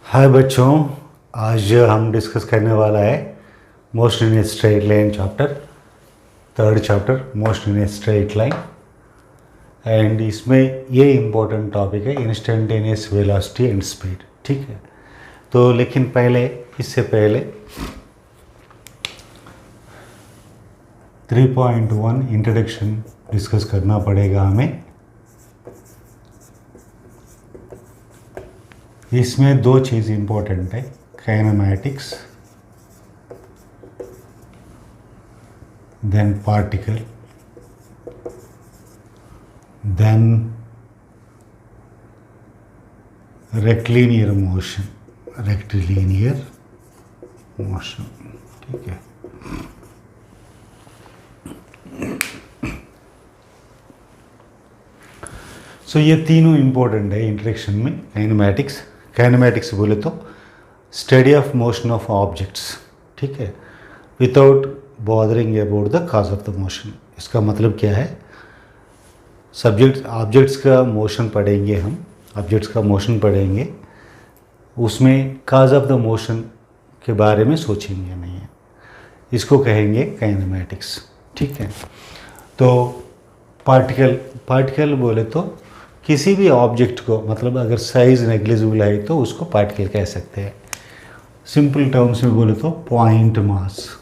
हाय बच्चों, आज हम डिस्कस करने वाला है motion in a straight line chapter, third chapter motion in a straight line. And इसमें ये इम्पोर्टेंट टॉपिक है इंस्टेंटेनियस वेलोसिटी एंड स्पीड। ठीक है, तो लेकिन इससे पहले 3.1 इंट्रोडक्शन डिस्कस करना पड़ेगा हमें। इसमें दो चीज़ इम्पोर्टेंट है, kinematics then particle then rectilinear motion. ठीक है, सो ये तीनों इम्पोर्टेंट है इंट्रोडक्शन में। काइनेमैटिक्स बोले तो study of motion of objects, ठीक है, without bothering about the cause of the motion. इसका मतलब क्या है, ऑब्जेक्ट्स का मोशन पढ़ेंगे हम, उसमें कॉज ऑफ द मोशन के बारे में सोचेंगे नहीं है, इसको कहेंगे काइनेमैटिक्स। ठीक है, तो पार्टिकल बोले तो किसी भी ऑब्जेक्ट को, मतलब अगर साइज नेग्लिजिबल है तो उसको पार्टिकल कह सकते हैं। सिंपल टर्म्स में बोले तो पॉइंट मास।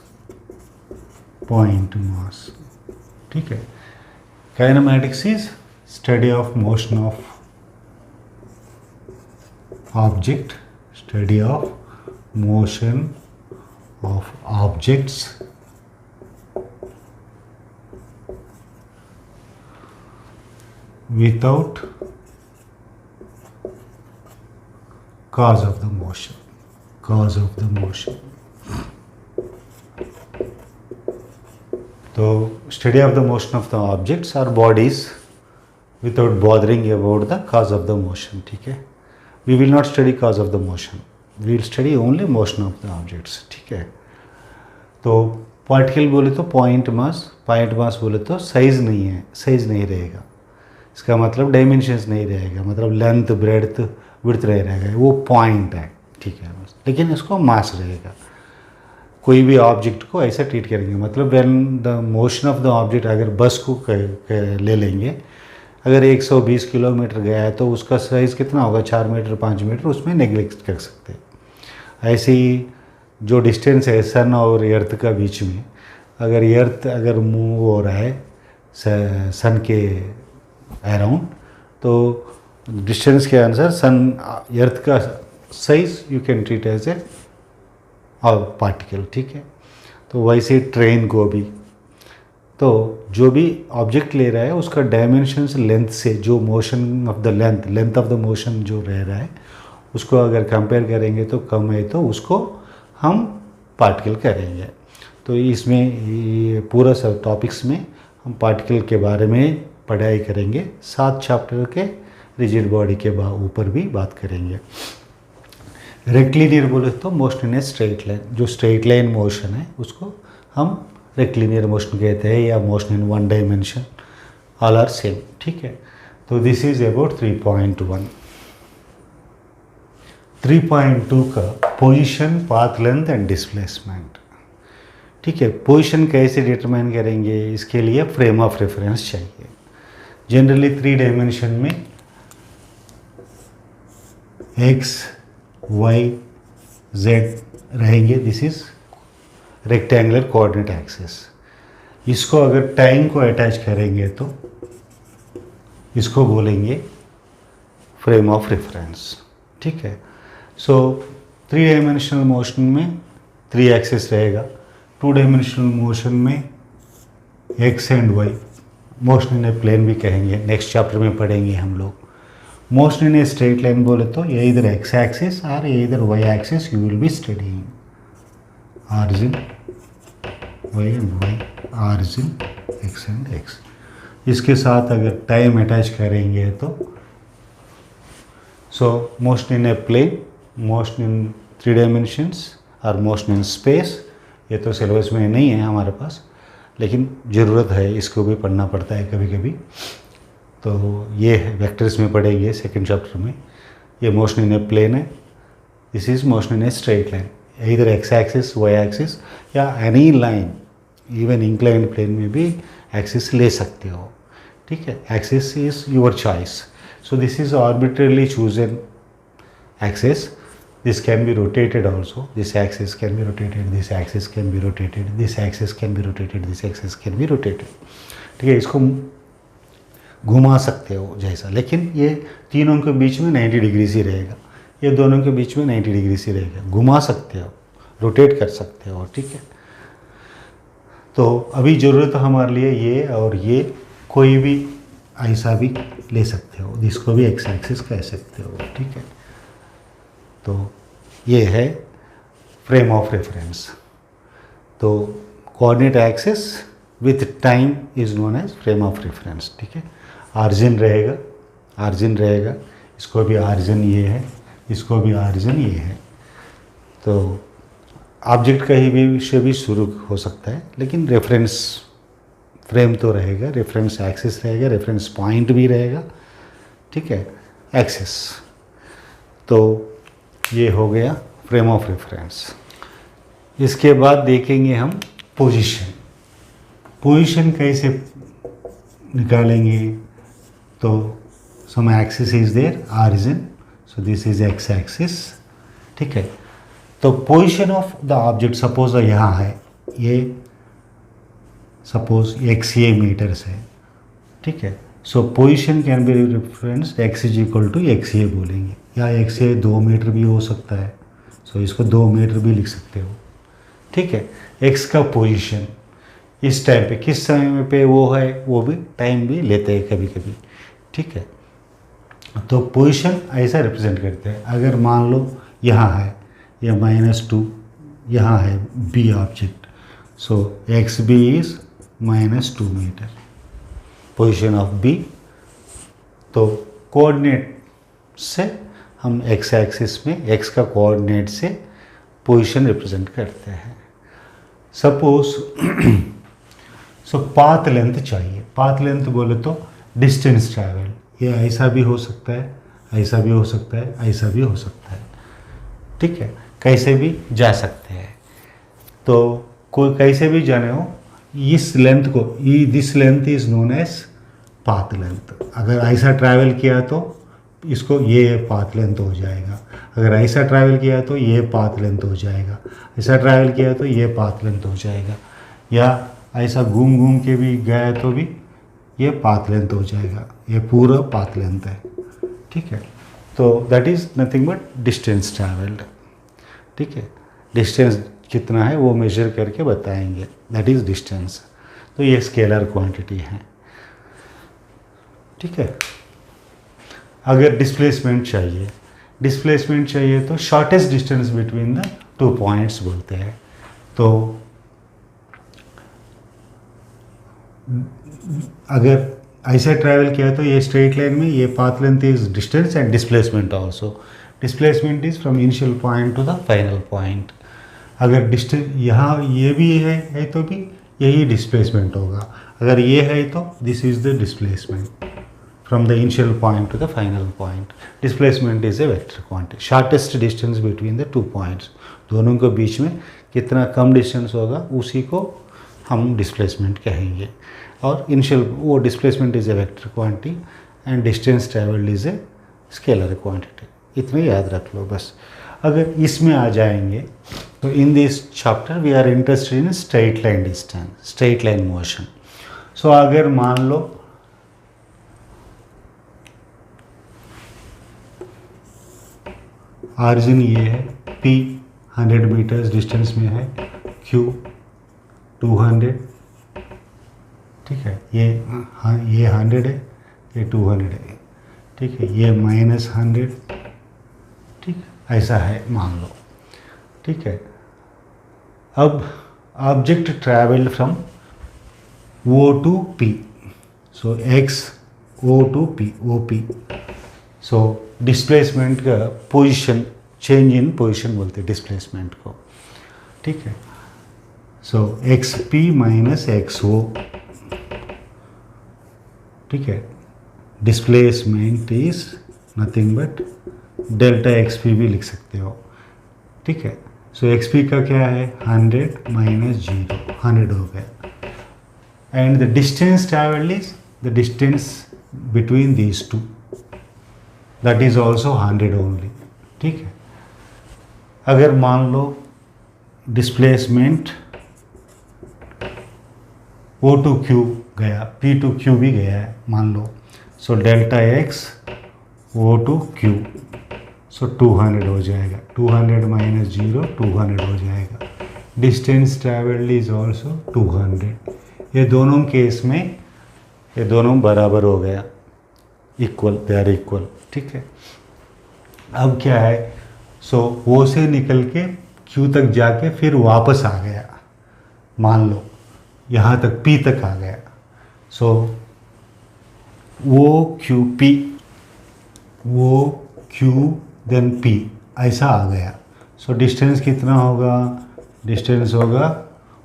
ठीक है, kinematics is study of motion of object, study of motion of objects without cause of the motion. तो study of the motion of the objects और bodies without bothering about the cause of the motion. ठीक है, we will not study cause of the motion, we will study only motion of the objects. ठीक है, तो particle बोले तो point mass बोले तो साइज नहीं रहेगा, इसका मतलब डायमेंशंस नहीं रहेगा, मतलब लेंथ ब्रेड्थ विड्थ रहेगा, वो पॉइंट है। ठीक है, लेकिन इसको मास रहेगा। कोई भी ऑब्जेक्ट को ऐसा ट्रीट करेंगे, मतलब when the motion of the object, अगर बस को ले लेंगे, अगर 120 किलोमीटर गया है तो उसका साइज़ कितना होगा, 4 मीटर 5 मीटर, उसमें नेग्लेक्ट कर सकते हैं। ऐसे ही जो डिस्टेंस है सन और अर्थ का बीच में, अगर अर्थ मूव हो रहा है सन के अराउंड, तो डिस्टेंस के अनुसार अर्थ का size you can treat as a particle. ठीक है, तो वैसे ट्रेन को भी, तो जो भी ऑब्जेक्ट ले रहा है उसका डायमेंशंस लेंथ से, जो motion of the length of the motion जो रह रहा है उसको अगर कंपेयर करेंगे तो कम है तो उसको हम पार्टिकल करेंगे। तो इसमें ये पूरा सब टॉपिक्स में हम पार्टिकल के बारे में पढ़ाई करेंगे। 7 चैप्टर के रिजिड बॉडी के ऊपर भी बात करेंगे। रेक्टिलिनियर बोले तो motion in a straight line, जो स्ट्रेट लाइन मोशन है उसको हम रेक्टिलिनियर मोशन कहते हैं, या motion in one dimension, all are same. ठीक है, तो दिस इज अबाउट 3.1। 3.2 का position, path length and displacement. ठीक है, पोजीशन कैसे डिटरमाइन करेंगे, इसके लिए फ्रेम ऑफ रेफरेंस चाहिए। जनरली 3 डायमेंशन में x, y, z रहेंगे, this is rectangular coordinate axis. इसको अगर टाइम को अटैच करेंगे तो इसको बोलेंगे फ्रेम ऑफ रेफरेंस। ठीक है, सो 3 डायमेंशनल मोशन में 3 एक्सिस रहेगा, 2 डायमेंशनल मोशन में x एंड y, motion in a plane भी कहेंगे, नेक्स्ट चैप्टर में पढ़ेंगे हम लोग। Motion in a straight line बोले तो ये इधर x एक्सिस और ये इधर y axis you will be studying, origin y and y, origin x and x। इसके साथ अगर टाइम अटैच करेंगे तो so motion in a plane, motion in 3 dimensions और मोशन इन स्पेस, ये तो सिलेबस में नहीं है हमारे पास, लेकिन ज़रूरत है, इसको भी पढ़ना पड़ता है कभी कभी। तो ये वेक्टर्स में पढ़ेंगे सेकंड चैप्टर में। ये मोशन इन ए प्लेन है, this is motion in a straight line, इधर एक्स एक्सिस, वाई एक्सिस या any line, even inclined plane में भी एक्सिस ले सकते हो, ठीक है. Axis is your choice. So this is arbitrarily chosen axis. This can be rotated also. This axis can be rotated. This axis can be rotated. This axis can be rotated. This axis can be rotated. ठीक है, इसको घुमा सकते हो जैसा, लेकिन ये तीनों के बीच में 90 डिग्री ही रहेगा, ये दोनों के बीच में 90 डिग्री ही रहेगा. घुमा सकते हो, रोटेट कर सकते हो, ठीक है. तो अभी ज़रूरत हमारे लिए ये, और ये कोई भी ऐसा भी ले सकते हो, जिसको भी एक्स एक्सिस कह सकते हो, ठीक है. तो ये है फ्रेम ऑफ रेफरेंस. तो coordinate axis with time is known as frame of reference, ठीक है. ऑरिजिन रहेगा, इसको भी ऑरिजिन ये है, इसको भी ऑरिजिन ये है. तो ऑब्जेक्ट कहीं भी से भी शुरू हो सकता है, लेकिन रेफरेंस फ्रेम तो रहेगा, रेफरेंस एक्सिस रहेगा, रेफरेंस पॉइंट भी रहेगा, ठीक है, एक्सिस. तो ये हो गया फ्रेम ऑफ रेफरेंस. इसके बाद देखेंगे हम पोजीशन. पोजीशन कैसे निकालेंगे? तो some axis is there, origin, so this is x axis, ठीक है. तो position of the object, suppose यहाँ है, ये सपोज एक्स ये मीटर्स है, ठीक है. So position can be reference x is equal to x ये बोलेंगे, या एक से 2 मीटर भी हो सकता है, सो इसको 2 मीटर भी लिख सकते हो, ठीक है. एक्स का पोजीशन इस टाइम पे, किस समय पे वो है, वो भी टाइम भी लेते हैं कभी कभी, ठीक है. तो पोजीशन ऐसा रिप्रेजेंट करते हैं. अगर मान लो यहाँ है, या -2 यहाँ है B object, so x B is -2 metre, position of B. तो कोऑर्डिनेट से हम एक्स एक्सिस में एक्स का कोऑर्डिनेट से पोजीशन रिप्रेजेंट करते हैं. सपोज सो पाथ लेंथ चाहिए. पाथ लेंथ बोले तो डिस्टेंस ट्रैवल, ये ऐसा भी हो सकता है, ऐसा भी हो सकता है, ऐसा भी हो सकता है, ठीक है. कैसे भी जा सकते हैं. तो कोई कैसे भी जाने हो, इस लेंथ को, this length is known as path length. अगर ऐसा ट्रैवल किया तो इसको ये पाथ लेंथ हो जाएगा, अगर ऐसा ट्रैवल किया तो ये पाथ लेंथ हो जाएगा, ऐसा ट्रैवल किया तो ये पाथ लेंथ हो जाएगा, या ऐसा घूम घूम के भी गया तो भी ये पाथ लेंथ हो जाएगा. ये पूरा पाथ लेंथ है, ठीक है. तो that is nothing but distance travelled, ठीक है. डिस्टेंस कितना है वो मेजर करके बताएंगे, दैट इज़ डिस्टेंस. तो ये स्केलर क्वांटिटी है, ठीक है. अगर डिस्प्लेसमेंट चाहिए तो shortest distance between the 2 points बोलते हैं. तो अगर ऐसे ट्रैवल किया तो ये स्ट्रेट लाइन में ये path length is distance and displacement also. Displacement is from initial point two the final point. अगर डिस्टेंस यहाँ ये भी है तो भी यही डिस्प्लेसमेंट होगा. अगर ये है तो this is the displacement from the initial point to the final point. Displacement is a vector quantity. Shortest distance between the 2 points. दोनों के बीच में कितना कम डिस्टेंस होगा उसी को हम डिस्प्लेसमेंट कहेंगे. और इनिशियल वो displacement is a vector quantity and distance travelled is a scalar quantity. इतना याद रख लो बस. अगर इसमें आ जाएंगे तो in this chapter we are interested in straight line distance, straight line motion. So अगर मान लो ऑरिजिन ये है, P 100 मीटर्स डिस्टेंस में है, Q 200, ठीक है. ये 100 है, ये 200 है, ठीक है. ये -100, ठीक है, ऐसा है मान लो, ठीक है. अब object travelled from O to P, so X O to P, OP. So displacement का पोजीशन, चेंज इन पोजीशन बोलते हैं डिस्प्लेसमेंट को, ठीक है. सो XP माइनस XO, ठीक है. Displacement is nothing but delta XP भी लिख सकते हो. ठीक है। सो एक्स पी का क्या है 100 माइनस 0, 100 हो गया। And the distance travelled is the distance between these two, that is also 100 only. ठीक है। अगर मान लो डिस्प्लेसमेंट O टू Q गया, P टू Q भी गया है मान लो, so delta x O to Q, so 200 हो जाएगा, 200 माइनस 0 200 हो जाएगा। Distance travelled is also 200। ये दोनों केस में ये दोनों बराबर हो गया, इक्वल, दे आर इक्वल। ठीक है। अब क्या है, सो O से निकल के Q तक जाके फिर वापस आ गया, मान लो यहाँ तक P तक आ गया। So O Q P, O Q then P ऐसा आ गया। सो डिस्टेंस कितना होगा, डिस्टेंस होगा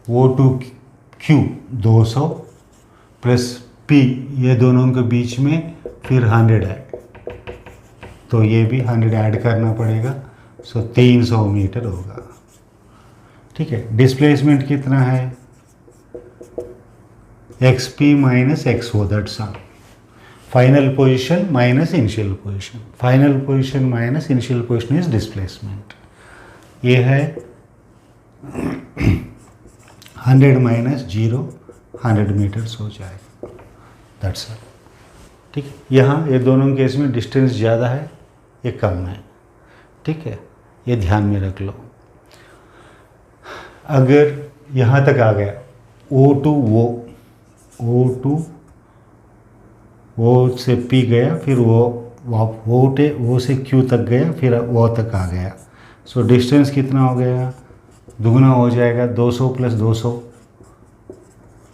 O to Q 200 plus P, ये दोनों के बीच में फिर 100 है, तो ये भी 100 ऐड करना पड़ेगा। सो 300 मीटर होगा। ठीक है। डिस्प्लेसमेंट कितना है, x P minus x O, that's all. Final position minus initial position, final position minus initial position is displacement. ये है 100 माइनस 0, 100 मीटर्स हो जाएगा, दैट्स ऑल। ठीक है। यहाँ ये दोनों केस में डिस्टेंस ज़्यादा है, ये कम है। ठीक है, ये ध्यान में रख लो। अगर यहाँ तक आ गया O to O to O से P गया, फिर O से Q तक गया, फिर O तक आ गया। सो डिस्टेंस कितना हो गया, दुगना हो जाएगा, 200 प्लस 200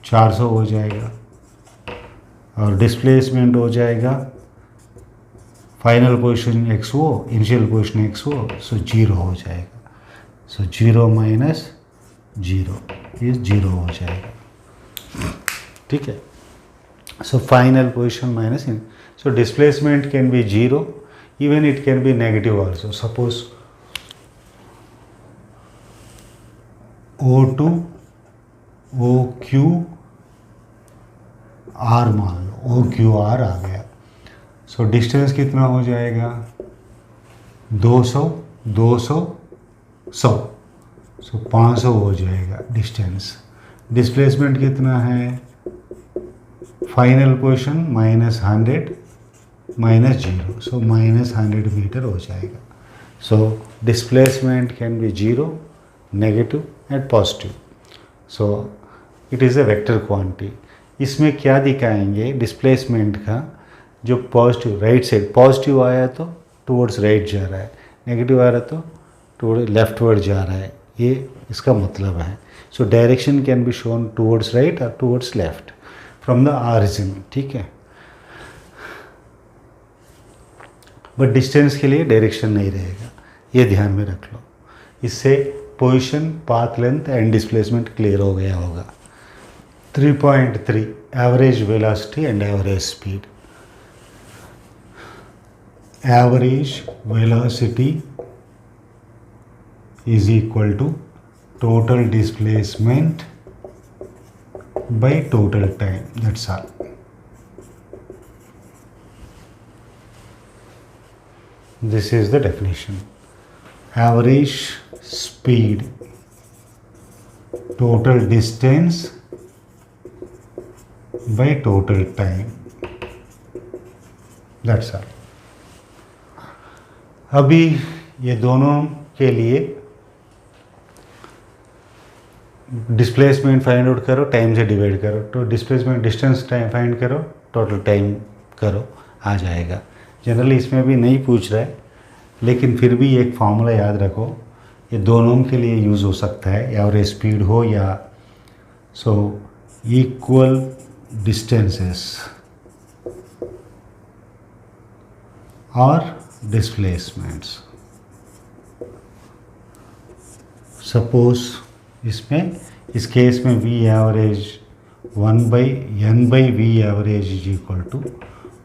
400 हो जाएगा, और डिस्प्लेसमेंट हो जाएगा final position XO, initial position XO, सो 0 हो जाएगा। सो 0 माइनस 0 ये 0 हो जाएगा। ठीक है। So final position minus in, so displacement can be 0, even it can be negative also. Suppose O to OQ R मान लो, OQR आ गया। सो डिस्टेंस कितना हो जाएगा, 200 200 100, सो 500 हो जाएगा डिस्टेंस। डिस्प्लेसमेंट कितना है, final position minus 100 minus 0, so minus 100 metre हो जाएगा। So displacement can be 0, negative and positive. So it is a vector quantity. इसमें क्या दिखाएंगे, डिस्प्लेसमेंट का जो पॉजिटिव राइट साइड पॉजिटिव आया तो टुवर्ड्स राइट जा रहा है, नेगेटिव आ रहा तो टुवर्ड लेफ्टवर्ड जा रहा है, ये इसका मतलब है। So direction can be shown towards right और towards left from the origin. ठीक है। बट डिस्टेंस के लिए डायरेक्शन नहीं रहेगा, ये ध्यान में रख लो। इससे position, path length and displacement clear हो गया होगा। 3.3 average velocity and average speed. Average velocity is equal to total displacement by total time, that's all. This is the definition. Average speed, total distance by total time, that's all. अभी ये दोनों के लिए displacement find out करो, time से divide करो, तो displacement distance time find करो, टोटल टाइम करो, आ जाएगा। जनरली इसमें भी नहीं पूछ रहा है, लेकिन फिर भी एक फार्मूला याद रखो, ये दोनों के लिए यूज़ हो सकता है, एवरेज स्पीड हो या सो इक्वल डिस्टेंसेस और डिस्प्लेसमेंट्स। सपोज इसमें इस केस में v average 1/n/v average is equal to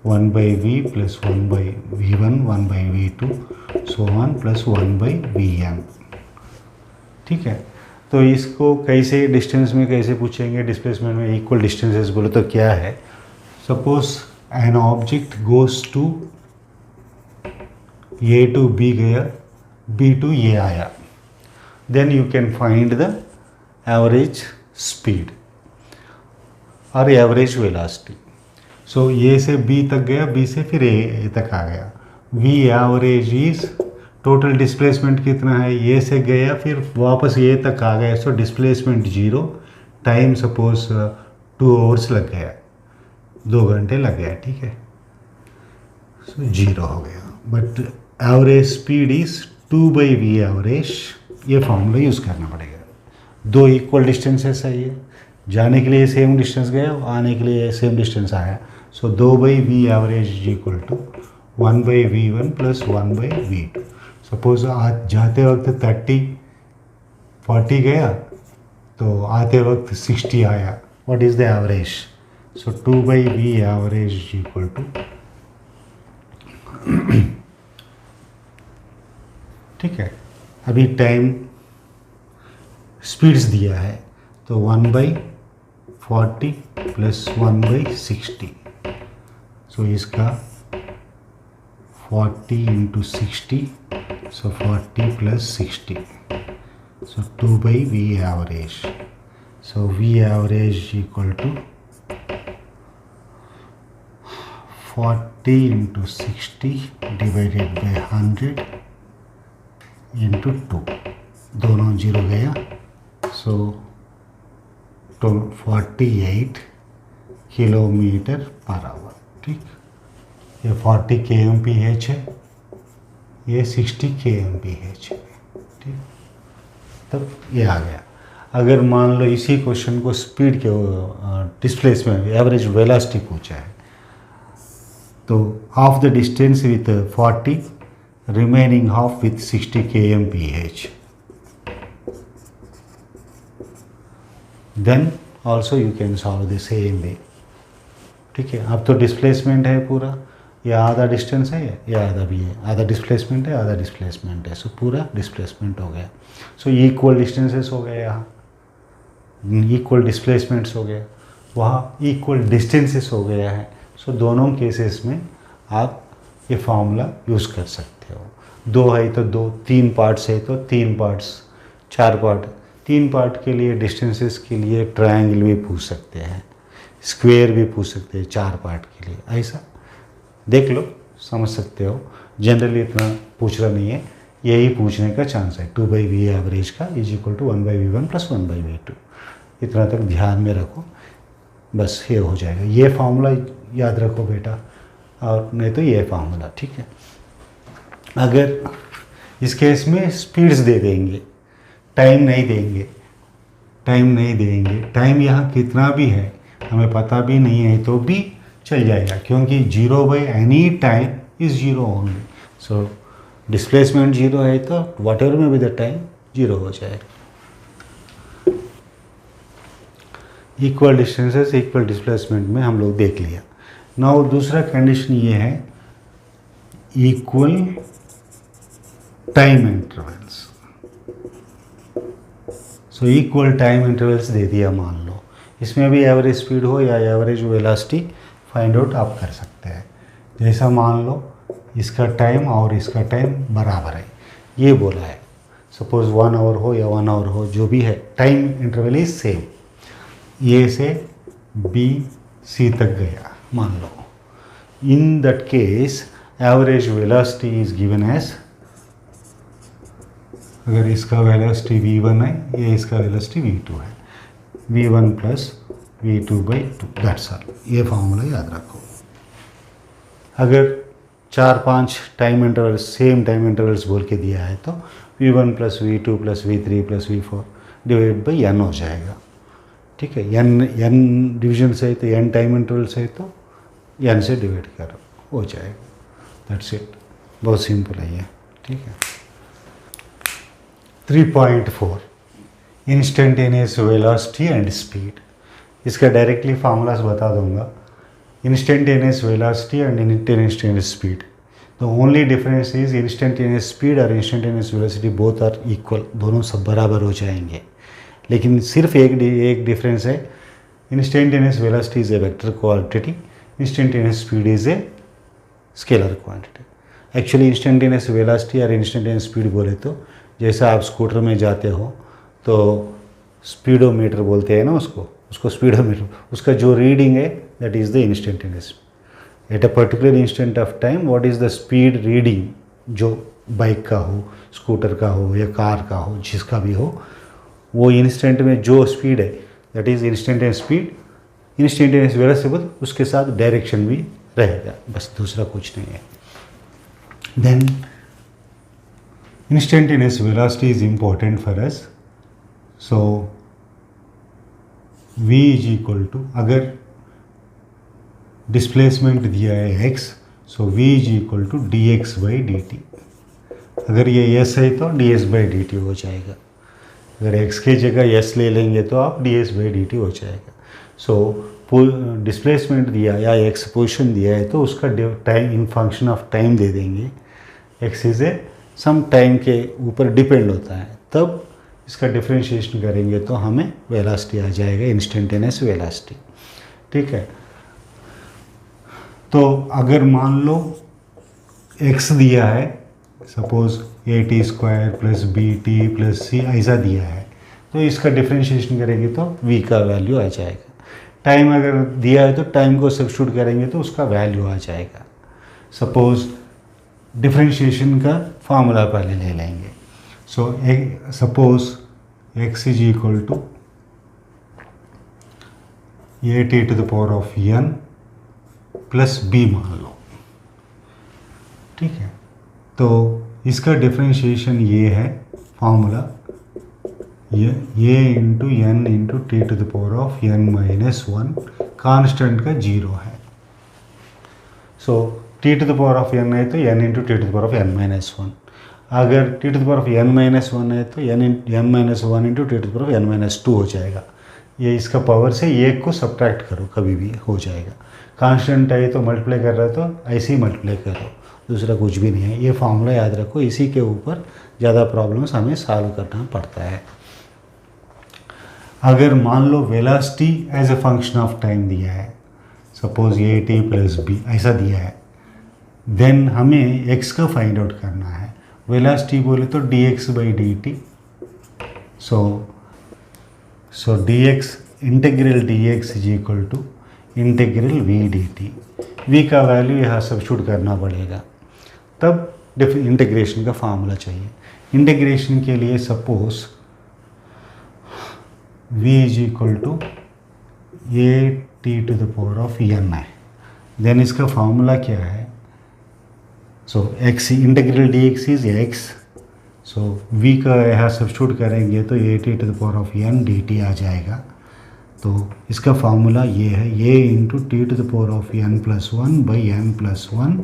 1/v plus 1/v1 1/v2 so on plus 1/vm, ठीक है। तो इसको कैसे डिस्टेंस में कैसे पूछेंगे, डिस्प्लेसमेंट में इक्वल डिस्टेंसेस बोले तो क्या है, suppose an object goes to A to B गया, बी टू ए आया, then you can find the average speed और एवरेज वेलोसिटी। सो ए से बी तक गया, बी से फिर ए तक आ गया, v average is total displacement कितना है, ए से गया फिर वापस ए तक आ गया, so displacement 0, time suppose 2 hours लग गया, 2 घंटे लग गया, ठीक है, सो 0 हो गया। But average speed is 2/v average, ये फॉर्मूला यूज़ करना पड़ेगा। 2 इक्वल डिस्टेंसेस है, ये जाने के लिए सेम डिस्टेंस गया, आने के लिए सेम डिस्टेंस आया, so 2/v average is equal to 1/v1 plus 1/v2। Suppose आज जाते वक्त 40 गया तो आते वक्त 60 आया, what is the average, so 2/v average is equal to, ठीक है। अभी टाइम स्पीड्स दिया है तो 1/40 प्लस 1/60, सो इसका 40 into 60, so 40 plus 60, so 2/v average, so v average equal to 40 into 60 divided by 100 into 2, दोनों 0 गया, सो 48 किलोमीटर पर आवर, ठीक। ये 40 kmph है, ये 60 kmph है, ठीक। तब ये आ गया। अगर मान लो इसी क्वेश्चन को स्पीड के डिस्प्लेसमेंट एवरेज वेलोसिटी पूछा है, तो half the distance with 40, remaining half with 60 kmph, then also you can solve the same way, ठीक है। अब तो डिस्प्लेसमेंट है पूरा, या आधा डिस्टेंस है या आधा भी है, आधा डिस्प्लेसमेंट है आधा डिस्प्लेसमेंट है, सो पूरा डिस्प्लेसमेंट हो गया, सो इक्वल डिस्टेंसेस हो गए, यहाँ इक्वल डिस्प्लेसमेंट्स हो गए, वहाँ इक्वल डिस्टेंसेस हो गया है, सो दोनों केसेस में आप ये फार्मूला यूज़ कर सकते हो। 2 है तो 2, 3 पार्ट्स है तो 3 पार्ट्स, 4 पार्ट, 3 पार्ट के लिए डिस्टेंसेस के लिए ट्रायंगल भी पूछ सकते हैं, स्क्वायर भी पूछ सकते हैं 4 पार्ट के लिए, ऐसा देख लो, समझ सकते हो। जनरली इतना पूछ रहा नहीं है, यही पूछने का चांस है, 2/v एवरेज का is equal to 1/v1 plus 1/v2, इतना तक ध्यान में रखो, बस ये हो जाएगा। ये फार्मूला याद रखो बेटा, और नहीं तो ये फार्मूला, ठीक है। अगर इस केस में स्पीड्स दे देंगे, टाइम नहीं देंगे, टाइम यहाँ कितना भी है हमें पता भी नहीं है तो भी चल जाएगा, क्योंकि 0/any time is 0 only, so displacement 0 है तो वट एवर में भी द टाइम 0 हो जाएगा। इक्वल डिस्टेंसेस इक्वल डिस्प्लेसमेंट में हम लोग देख लिया। नाउ दूसरा कंडीशन ये है, equal time intervals. So equal time intervals दे दिया मान लो, इसमें भी एवरेज स्पीड हो या एवरेज वेलोसिटी फाइंड आउट आप कर सकते हैं। जैसा मान लो इसका टाइम और इसका टाइम बराबर है, ये बोला है, सपोज 1 आवर हो या 1 आवर हो, जो भी है time interval is same, A से बी सी तक गया मान लो। In that case average velocity is given as, अगर इसका वेलोसिटी v1 है, ये इसका वेलोसिटी v2 है, v1 plus v2/2, that's all. ये फार्मूला याद रखो। अगर 4-5 time intervals, same time intervals बोल के दिया है तो v1 plus v2 plus v3 plus v4 divide by n हो जाएगा, ठीक है। n डिवीजन से है तो n टाइम इंटरवल्स है तो n से डिवाइड करो, हो जाएगा, दैट्स इट। बहुत सिंपल है ये, ठीक है। 3.4 इंस्टेंटेनियस वेलोसिटी एंड स्पीड। इसका डायरेक्टली फार्मूलास बता दूंगा। Instantaneous velocity and instantaneous speed, the only difference is instantaneous speed और instantaneous velocity both are equal, दोनों सब बराबर हो जाएंगे। लेकिन सिर्फ एक डिफरेंस है, instantaneous velocity is a vector quantity, instantaneous speed is a scalar quantity. Actually instantaneous velocity और इंस्टेंटेनियस स्पीड बोले तो जैसा आप स्कूटर में जाते हो तो स्पीडोमीटर बोलते हैं ना उसको स्पीडोमीटर, उसका जो रीडिंग है that is the instantaneous. At a particular instant of time what is the speed reading, जो बाइक का हो, स्कूटर का हो या कार का हो, जिसका भी हो, वो इंस्टेंट में जो स्पीड है that is instantaneous speed. Instantaneous velocity उसके साथ डायरेक्शन भी रहेगा, बस दूसरा कुछ नहीं है। Then instantaneous velocity is important for us, so v is equal to, अगर डिस्प्लेसमेंट दिया है x, so v is equal to dx by dt। अगर ये s है तो ds by dt हो जाएगा, अगर x की जगह s ले लेंगे तो आप ds by dt हो जाएगा। सो डिस्प्लेसमेंट दिया या x पोजिशन दिया है तो उसका time in function of time दे देंगे, x is a some time के ऊपर डिपेंड होता है, तब इसका डिफरेंशिएशन करेंगे तो हमें वेलोसिटी आ जाएगा, इंस्टेंटेनियस वेलोसिटी। ठीक है, तो अगर मान लो x दिया है, suppose a² plus bt plus c ऐसा दिया है, तो इसका डिफरेंशिएशन करेंगे तो v का वैल्यू आ जाएगा। टाइम अगर दिया है तो टाइम को सब्स्टिट्यूट करेंगे तो उसका वैल्यू आ जाएगा। सपोज डिफरेंशिएशन का फार्मूला पहले ले लेंगे। So suppose x is equal to at to the power of n plus b मान लो। ठीक है, तो इसका डिफरेंशिएशन ये है फार्मूला, ये into n into T to the power of n minus 1, constant का 0 है। So t to the power of n है तो n into T to the power of n minus 1, अगर t to the power of n minus 1 है तो n minus 1 into T to the power of n minus 2 हो जाएगा। ये इसका power से एक को सब्ट्रैक्ट करो कभी भी हो जाएगा। कांस्टेंट है तो मल्टीप्लाई कर रहा है तो ऐसे ही मल्टीप्लाई करो, दूसरा कुछ भी नहीं है। ये फार्मूला याद रखो, इसी के ऊपर ज़्यादा प्रॉब्लम्स हमें सॉल्व करना पड़ता है। अगर मान लो velocity as a function of time दिया है, सपोज at प्लस b ऐसा दिया है, देन हमें x का फाइंड आउट करना है। वेलोसिटी बोले तो dx by dt, so dx integral dx is equal to integral v dt। v का वैल्यू यहाँ सब्स्टिट्यूट करना पड़ेगा, तब इंटीग्रेशन का फार्मूला चाहिए। इंटीग्रेशन के लिए suppose v is equal to at to the power of n है, देन इसका फार्मूला क्या है? So x integral dx is x, so v का यहाँ सब्स्टिट्यूट करेंगे तो at to the power of n dt आ जाएगा। तो इसका फार्मूला ये है, ये into T to the power of n plus 1 by n plus 1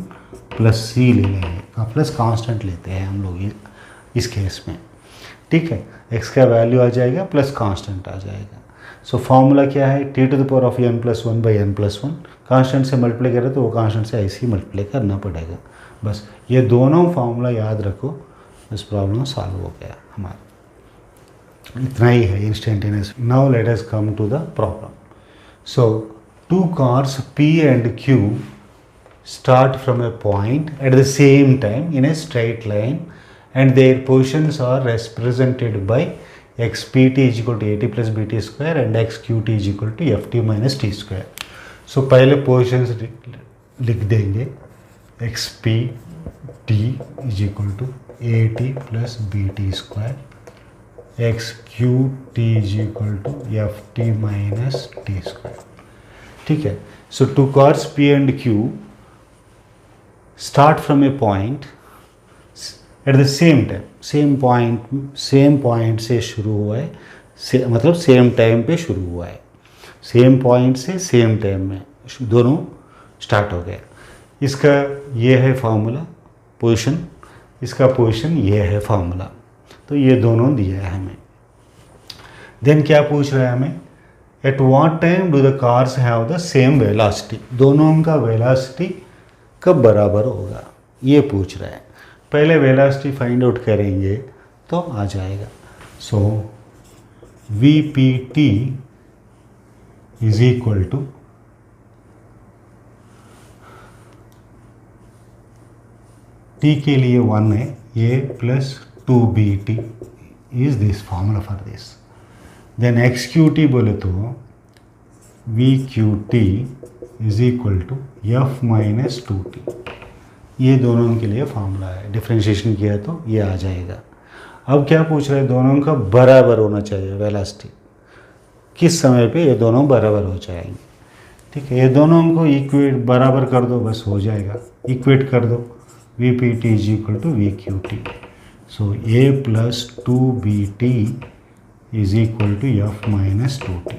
plus c ले लेंगे, प्लस कांस्टेंट लेते हैं हम लोग इस केस में। ठीक है, x का वैल्यू आ जाएगा प्लस कांस्टेंट आ जाएगा। सो फार्मूला क्या है? T to the power of n plus 1 by n plus 1, constant से मल्टीप्लाई करें तो वो कांस्टेंट से ऐसे ही मल्टीप्लाई करना पड़ेगा। बस ये दोनों फार्मूला याद रखो, बस प्रॉब्लम सॉल्व हो गया हमारा। इतना ही है instantaneous. Now let us come to the problem. So two cars P and Q start from a point at the same time in a straight line and their positions are represented by xpt is equal to at plus bt square and xqt is equal to ft minus t square. So पहले positions लिख देंगे, xpt is equal to at plus bt square, xqt is equal to ft minus t square. ठीक है, so two cars P and Q start from a point at the same time, same point से शुरू हुआ है, मतलब same time पे शुरू हुआ है, सेम पॉइंट से सेम टाइम में दोनों स्टार्ट हो गया। इसका ये है फार्मूला पोजीशन, इसका पोजीशन ये है फार्मूला, तो ये दोनों दिया है हमें। देन क्या पूछ रहा है हमें? At what time do the cars have the same velocity, दोनों का वेलोसिटी कब बराबर होगा। ये पूछ रहा है। पहले वेलोसिटी फाइंड आउट करेंगे तो आ जाएगा। So VPT is equal to t के लिए 1 है, a plus 2BT is this formula for this. Then XQT बोले तो VQT is equal to F minus 2T। ये दोनों के लिए फॉर्मूला है, डिफ्रेंशिएशन किया तो ये आ जाएगा। अब क्या पूछ रहे हैं, दोनों का बराबर होना चाहिए वेलोसिटी, किस समय पे ये दोनों बराबर हो जाएंगे। ठीक है, ये दोनों को इक्वेट बराबर कर दो, बस हो जाएगा, इक्वेट कर दो। VPT is equal to VQT। So A plus 2BT is equal to F minus 2T।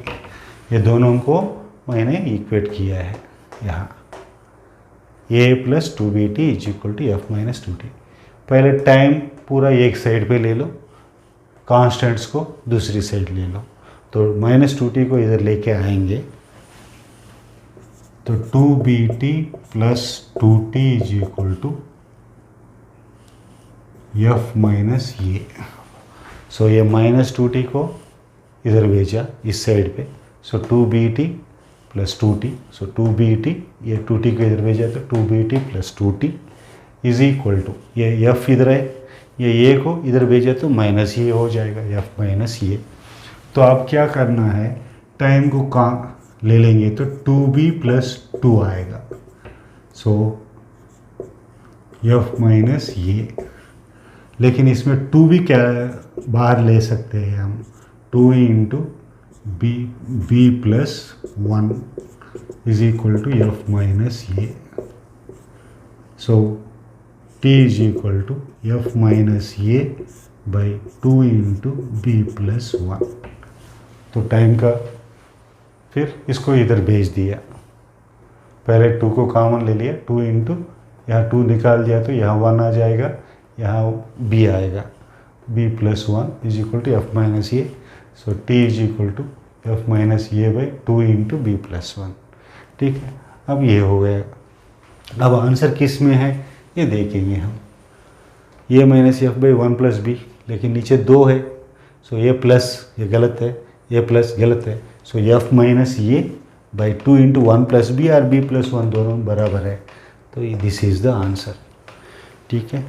ये दोनों को मैंने इक्वेट किया है यहाँ। A plus 2BT is equal to F minus 2T। पहले टाइम पूरा एक साइड पे ले लो, कांस्टेंट्स को दूसरी साइड ले लो। तो माइनस 2T को इधर लेके आएंगे तो 2BT plus 2T is equal to F minus ये। सो ये माइनस 2T को इधर भेजा इस साइड पे, सो 2BT प्लस 2T। सो 2BT, ये 2T को इधर भेजा तो 2BT plus 2T is equal to, ये F इधर है, ये A को इधर भेजा तो माइनस ये हो जाएगा, F माइनस ये। तो अब क्या करना है, टाइम को कहाँ ले लेंगे तो 2B प्लस 2 आएगा। सो F माइनस ये, लेकिन इसमें 2B क्या बाहर ले सकते हैं हम, 2 into B plus 1 is equal to F minus ये। So T is equal to F minus ये बाई 2 इंटू B प्लस 1। तो टाइम का फिर इसको इधर भेज दिया, पहले 2 को कॉमन ले लिया, 2 इंटू यहाँ 2 निकाल दिया तो यहाँ 1 आ जाएगा, यहाँ B आएगा, B plus 1 is equal to F minus ये। So T is equal to F minus ये बाई 2 इंटू B प्लस 1। ठीक है, अब ये हो गया। अब आंसर किस में है ये देखेंगे हम। ये minus F by 1 plus B, लेकिन नीचे 2 है, सो ये प्लस ये गलत है, ये प्लस गलत है। सो F माइनस ये बाई 2 इंटू 1 प्लस B और B प्लस 1 दोनों बराबर है, तो दिस इज़ द आंसर। ठीक है,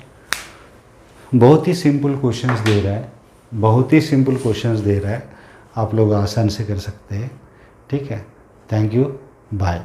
बहुत ही सिंपल क्वेश्चंस दे रहा है, बहुत ही सिंपल क्वेश्चंस दे रहा है, आप लोग आसान से कर सकते हैं। ठीक है, थैंक यू, बाय।